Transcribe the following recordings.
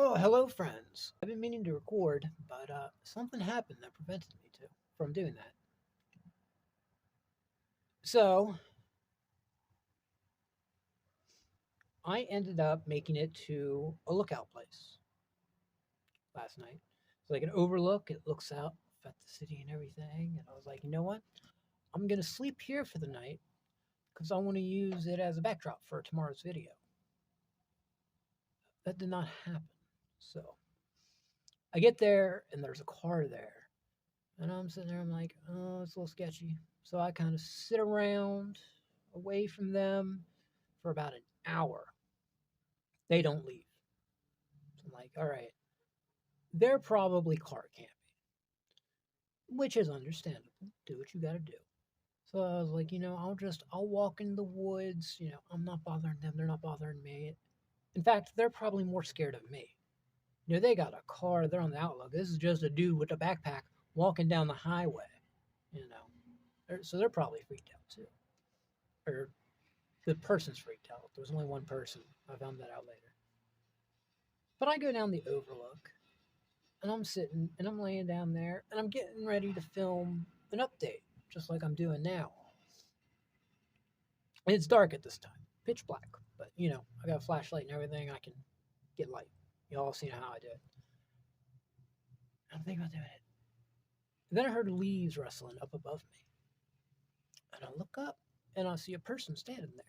Oh, hello, friends. I've been meaning to record, but something happened that prevented me from doing that. So I ended up making it to a lookout place last night. It's like an overlook. It looks out at the city and everything. And I was like, you know what? I'm gonna sleep here for the night because I want to use it as a backdrop for tomorrow's video. That did not happen. So I get there and there's a car there. And I'm sitting there, I'm like, oh, it's a little sketchy. So I kind of sit around away from them for about an hour. They don't leave. So I'm like, all right, they're probably car camping, which is understandable. Do what you got to do. So I was like, I'll walk in the woods. I'm not bothering them. They're not bothering me. In fact, they're probably more scared of me. They got a car. They're on the outlook. This is just a dude with a backpack walking down the highway. So they're probably freaked out too. Or the person's freaked out. There was only one person. I found that out later. But I go down the overlook and I'm sitting and I'm laying down there and I'm getting ready to film an update, just like I'm doing now. And it's dark at this time, pitch black. But I got a flashlight and everything. I can get light. Y'all seen how I do it. I'm thinking about doing it. Then I heard leaves rustling up above me. And I look up and I see a person standing there.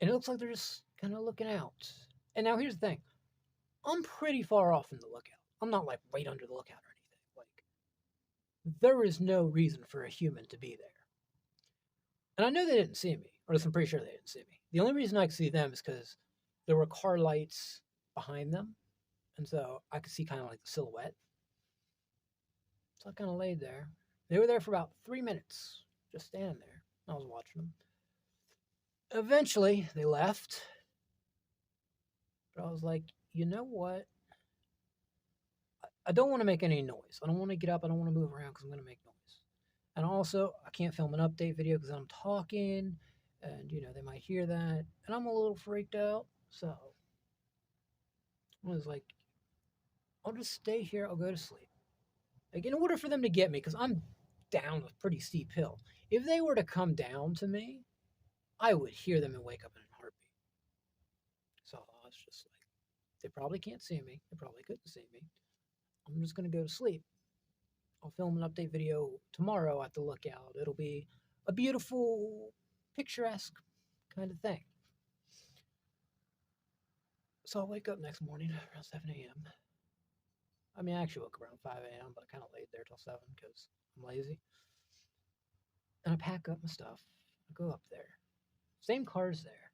And it looks like they're just kind of looking out. And now here's the thing. I'm pretty far off in the lookout. I'm not like right under the lookout or anything. Like, there is no reason for a human to be there. And I know they didn't see me, or at least I'm pretty sure they didn't see me. The only reason I could see them is because there were car lights behind them. And so I could see kind of like the silhouette. So I kind of laid there. They were there for about 3 minutes, just standing there. I was watching them. Eventually, they left. But I was like, you know what? I don't want to make any noise. I don't want to get up. I don't want to move around because I'm going to make noise. And also, I can't film an update video because I'm talking and, they might hear that. And I'm a little freaked out. So I was like, I'll just stay here. I'll go to sleep. Like, in order for them to get me, because I'm down a pretty steep hill, if they were to come down to me, I would hear them and wake up in a heartbeat. So I was just like, they probably can't see me. They probably couldn't see me. I'm just going to go to sleep. I'll film an update video tomorrow at the lookout. It'll be a beautiful, picturesque kind of thing. So I'll wake up next morning around 7 a.m. I mean, I actually woke up around 5 a.m., but I kind of laid there till 7 because I'm lazy. And I pack up my stuff. I go up there. Same car's there.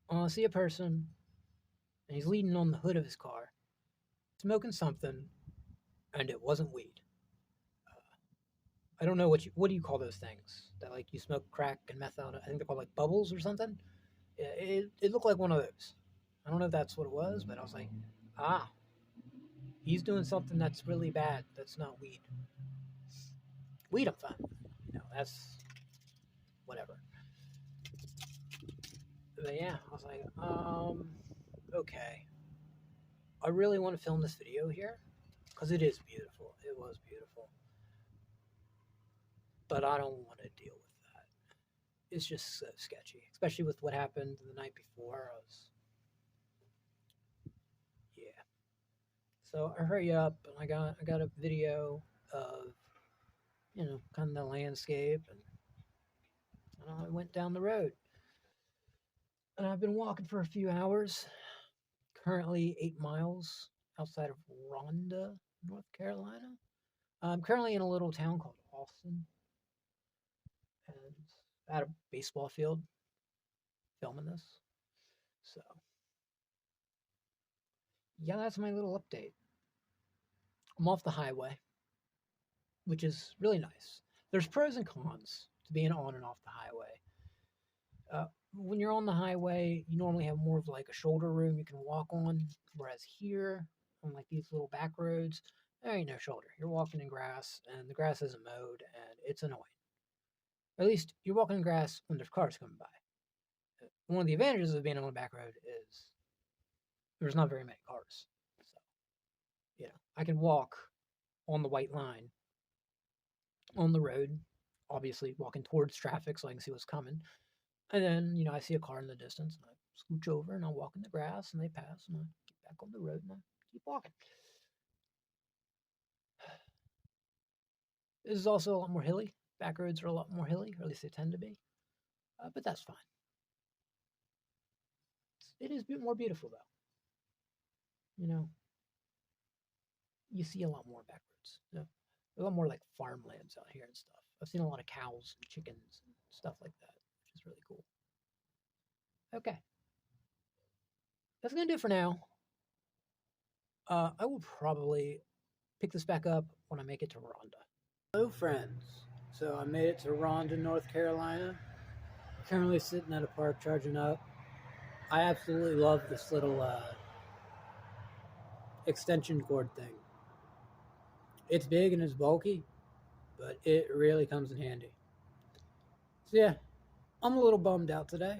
I see a person, and he's leaning on the hood of his car, smoking something, and it wasn't weed. I don't know what do you call those things that like you smoke crack and meth out of? I think they're called like bubbles or something. It looked like one of those. I don't know if that's what it was, but I was like, ah, he's doing something that's really bad. That's not weed. Weed, I'm fine. That's whatever. But yeah, I was like, okay. I really want to film this video here because it is beautiful. It was beautiful. But I don't want to deal with that. It's just so sketchy, especially with what happened the night before. Yeah. So I hurry up and I got a video of kind of the landscape and I went down the road. And I've been walking for a few hours. Currently 8 miles outside of Rhonda, North Carolina. I'm currently in a little town called Austin, and at a baseball field filming this. So yeah, that's my little update. I'm off the highway, which is really nice. There's pros and cons to being on and off the highway. When you're on the highway, you normally have more of like a shoulder room you can walk on, whereas here, on like these little back roads, there ain't no shoulder. You're walking in grass, and the grass isn't mowed, and it's annoying. Or at least you're walking in grass when there's cars coming by. One of the advantages of being on a back road is there's not very many cars. So, I can walk on the white line on the road, obviously walking towards traffic so I can see what's coming. And then, I see a car in the distance and I scooch over and I walk in the grass and they pass and I get back on the road and I keep walking. This is also a lot more hilly. Back roads are a lot more hilly, or at least they tend to be. But that's fine. It is a bit more beautiful though. You see a lot more back roads. A lot more like farmlands out here and stuff. I've seen a lot of cows and chickens and stuff like that, which is really cool. Okay. That's going to do it for now. I will probably pick this back up when I make it to Rhonda. Hello, friends. So I made it to Rhonda, North Carolina. Currently sitting at a park charging up. I absolutely love this little extension cord thing. It's big and it's bulky, but it really comes in handy. So yeah, I'm a little bummed out today.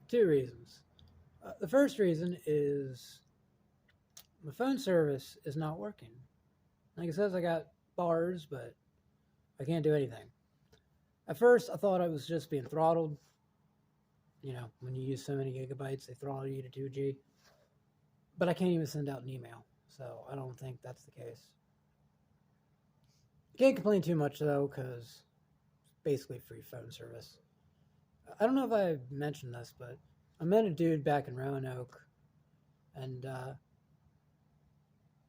2 reasons. The first reason is my phone service is not working. Like it says I got bars, but I can't do anything. At first, I thought I was just being throttled. When you use so many gigabytes, they throttle you to 2G. But I can't even send out an email, so I don't think that's the case. Can't complain too much, though, because it's basically free phone service. I don't know if I mentioned this, but I met a dude back in Roanoke, and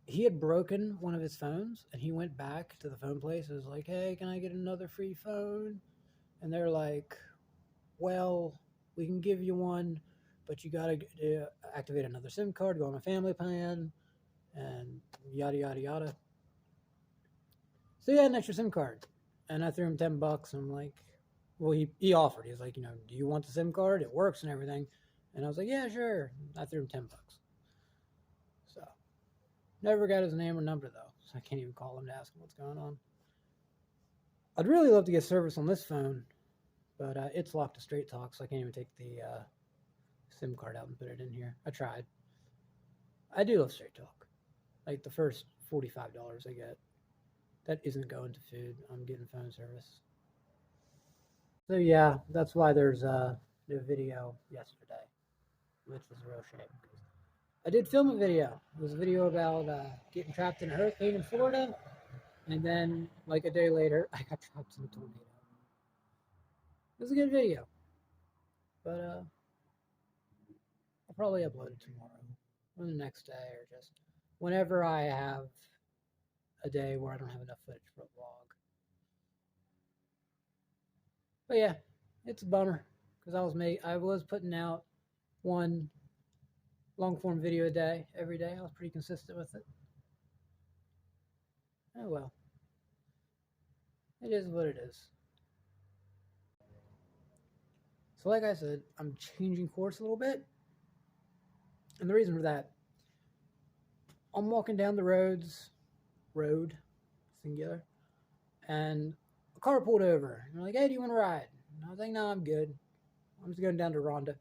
he had broken one of his phones, and he went back to the phone place and was like, hey, can I get another free phone? And they're like, well, we can give you one, but you got to activate another SIM card, go on a family plan, and yada, yada, yada. So he had an extra SIM card, and I threw him $10, and I'm like, well, he offered. He was like, do you want the SIM card? It works and everything. And I was like, yeah, sure. I threw him $10. So, never got his name or number, though, so I can't even call him to ask him what's going on. I'd really love to get service on this phone, but it's locked to Straight Talk, so I can't even take the SIM card out and put it in here. I tried. I do love Straight Talk. Like the first $45 I get, that isn't going to food. I'm getting phone service. So yeah, that's why there's no video yesterday, which was a real shame. I did film a video. It was a video about getting trapped in a hurricane in Florida, and then like a day later, I got trapped in a tornado. It was a good video, but I'll probably upload it tomorrow or the next day or just whenever I have a day where I don't have enough footage for a vlog. But yeah, it's a bummer because I was putting out one long form video a day every day. I was pretty consistent with it. Oh well, it is what it is. So like I said, I'm changing course a little bit, and the reason for that, I'm walking down the road, singular, and a car pulled over. And they're like, hey, do you want to ride? And I was like, no, I'm good. I'm just going down to Rhonda.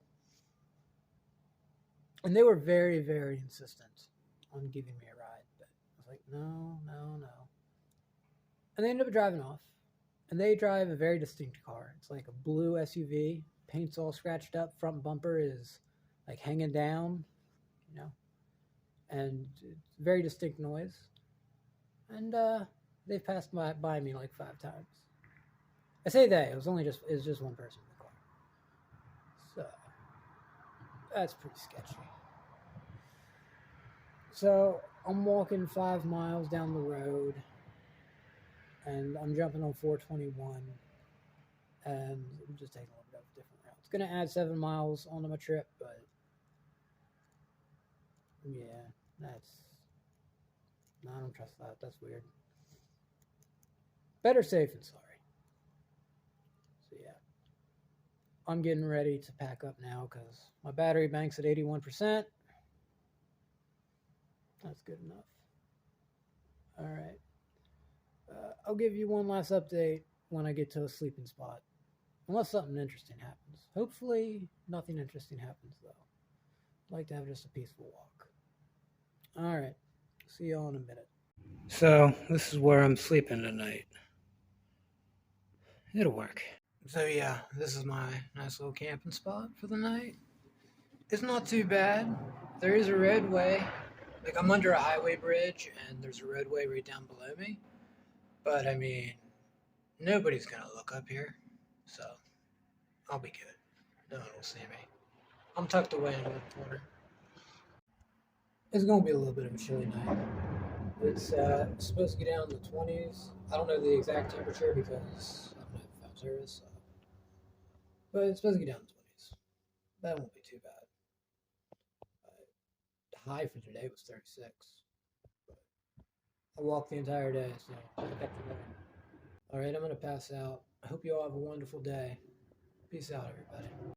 And they were very, very insistent on giving me a ride. But I was like, no. And they ended up driving off. And they drive a very distinct car. It's like a blue SUV. Paint's all scratched up. Front bumper is like hanging down, And it's very distinct noise. And they've passed by me like 5 times. I say they. It was just one person in the car. So that's pretty sketchy. So I'm walking 5 miles down the road, and I'm jumping on 421, and I'm just taking a little bit of a different route. It's going to add 7 miles onto my trip, but yeah, no, I don't trust that. That's weird. Better safe than sorry. So yeah, I'm getting ready to pack up now because my battery bank's at 81%. That's good enough. All right. I'll give you one last update when I get to a sleeping spot. Unless something interesting happens. Hopefully, nothing interesting happens, though. I'd like to have just a peaceful walk. Alright, see y'all in a minute. So, this is where I'm sleeping tonight. It'll work. So, yeah, this is my nice little camping spot for the night. It's not too bad. There is a roadway. Like, I'm under a highway bridge, and there's a roadway right down below me. But, I mean, nobody's gonna look up here. So, I'll be good. No one will see me. I'm tucked away in one corner. It's gonna be a little bit of a chilly night. It's supposed to get down in the 20s. I don't know the exact temperature because I don't have phone service. But it's supposed to get down in the 20s. That won't be too bad. The high for today was 36. But I walked the entire day, so I kept it going. All right, I'm gonna pass out. I hope you all have a wonderful day. Peace out, everybody.